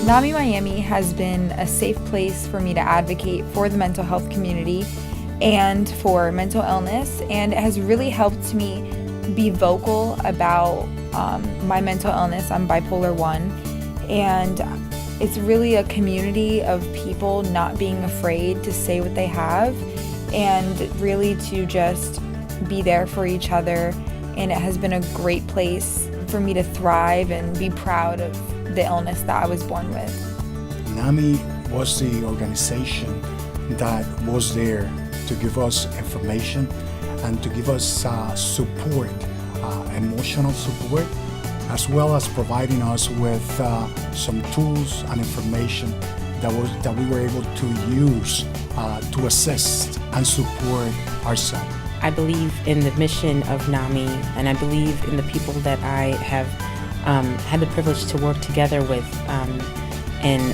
NAMI Miami has been a safe place for me to advocate for the mental health community and for mental illness, and it has really helped me be vocal about my mental illness. I'm bipolar 1, and it's really a community of people not being afraid to say what they have and really to just be there for each other, and it has been a great place for me to thrive and be proud of the illness that I was born with. NAMI was the organization that was there to give us information and to give us support, emotional support, as well as providing us with some tools and information that we were able to use to assist and support ourselves. I believe in the mission of NAMI, and I believe in the people that I have had the privilege to work together with, and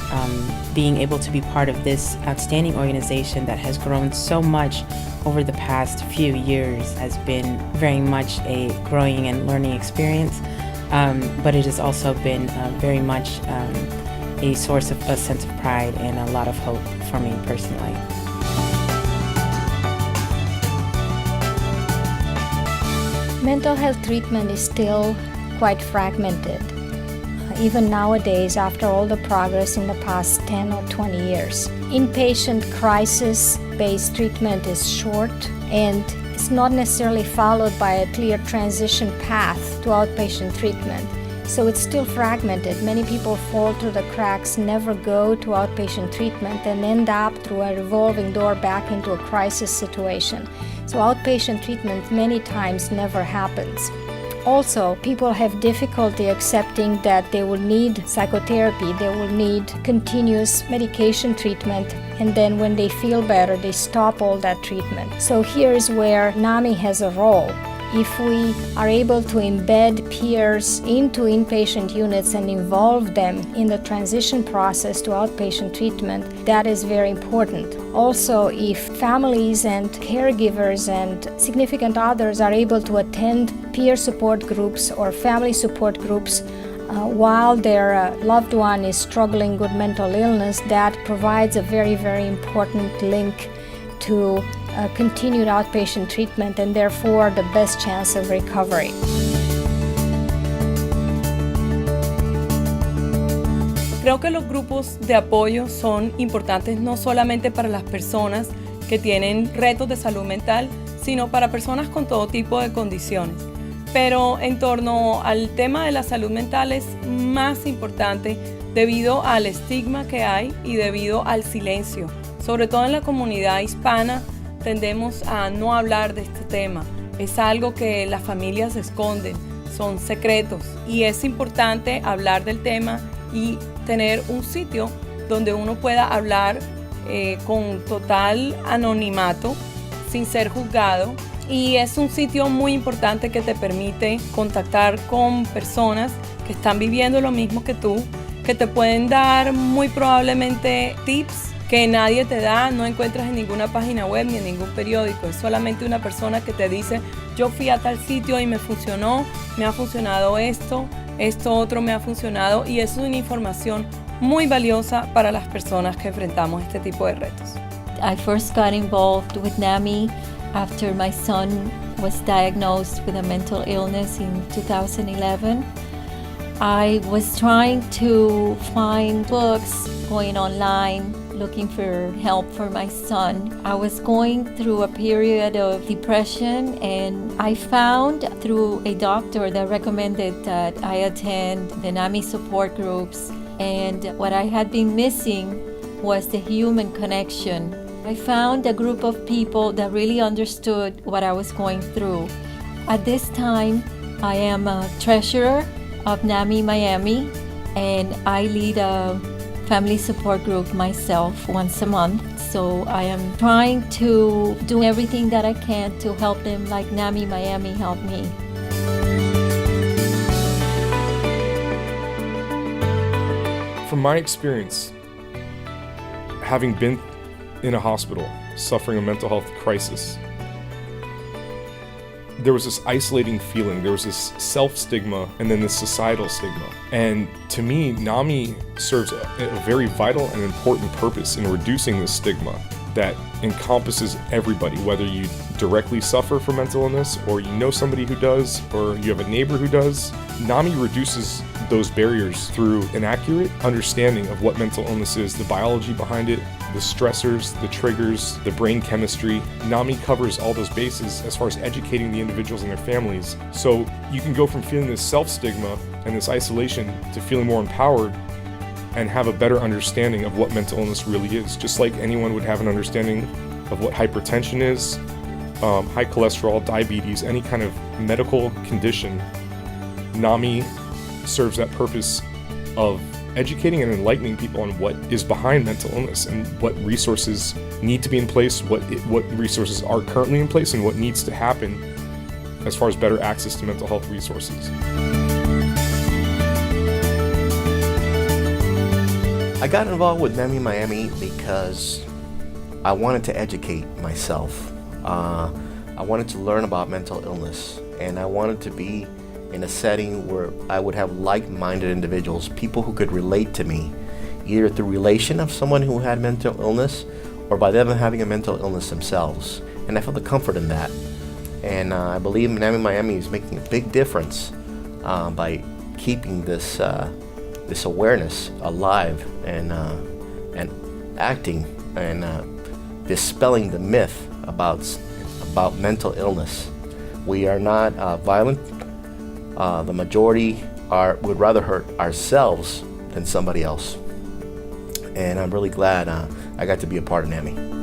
being able to be part of this outstanding organization that has grown so much over the past few years has been very much a growing and learning experience, but it has also been very much a source of a sense of pride and a lot of hope for me personally. Mental health treatment is still quite fragmented, even nowadays after all the progress in the past 10 or 20 years. Inpatient crisis-based treatment is short and it's not necessarily followed by a clear transition path to outpatient treatment. So it's still fragmented. Many people fall through the cracks, never go to outpatient treatment, and end up through a revolving door back into a crisis situation. So outpatient treatment many times never happens. Also, people have difficulty accepting that they will need psychotherapy, they will need continuous medication treatment, and then when they feel better, they stop all that treatment. So here's where NAMI has a role. If we are able to embed peers into inpatient units and involve them in the transition process to outpatient treatment, that is very important. Also, if families and caregivers and significant others are able to attend peer support groups or family support groups while their loved one is struggling with mental illness, that provides a very, very important link to continued outpatient treatment and therefore the best chance of recovery. Creo que los grupos de apoyo son importantes no solamente para las personas que tienen retos de salud mental, sino para personas con todo tipo de condiciones. Pero en torno al tema de la salud mental es más importante debido al estigma que hay y debido al silencio. Sobre todo en la comunidad hispana tendemos a no hablar de este tema. Es algo que las familias esconden, son secretos, y es importante hablar del tema y tener un sitio donde uno pueda hablar con total anonimato, sin ser juzgado, y es un sitio muy importante que te permite contactar con personas que están viviendo lo mismo que tú, que te pueden dar muy probablemente tips que nadie te da, no encuentras en ninguna página web ni en ningún periódico. Es solamente una persona que te dice: yo fui a tal sitio y me funcionó, me ha funcionado esto otro me ha funcionado, y es una información muy valiosa para las personas que enfrentamos este tipo de retos. I first got involved with NAMI after my son was diagnosed with a mental illness in 2011. I was trying to find books, going online, looking for help for my son. I was going through a period of depression, and I found through a doctor that recommended that I attend the NAMI support groups, and what I had been missing was the human connection. I found a group of people that really understood what I was going through. At this time, I am a treasurer of NAMI Miami, and I lead a family support group myself once a month. So I am trying to do everything that I can to help them like NAMI Miami helped me. From my experience, having been in a hospital suffering a mental health crisis, there was this isolating feeling, there was this self-stigma, and then this societal stigma. And to me, NAMI serves a very vital and important purpose in reducing this stigma that encompasses everybody, whether you directly suffer from mental illness, or you know somebody who does, or you have a neighbor who does. NAMI reduces those barriers through an accurate understanding of what mental illness is, the biology behind it, the stressors, the triggers, the brain chemistry. NAMI covers all those bases as far as educating the individuals and their families. So you can go from feeling this self-stigma and this isolation to feeling more empowered and have a better understanding of what mental illness really is. Just like anyone would have an understanding of what hypertension is, high cholesterol, diabetes, any kind of medical condition, NAMI serves that purpose of educating and enlightening people on what is behind mental illness and what resources need to be in place, what resources are currently in place, and what needs to happen as far as better access to mental health resources. I got involved with NAMI Miami because I wanted to educate myself. I wanted to learn about mental illness, and I wanted to be in a setting where I would have like-minded individuals, people who could relate to me, either through relation of someone who had mental illness or by them having a mental illness themselves. And I felt the comfort in that. And I believe NAMI Miami is making a big difference by keeping this awareness alive and acting and dispelling the myth about mental illness. We are not violent. The majority would rather hurt ourselves than somebody else. And I'm really glad I got to be a part of NAMI.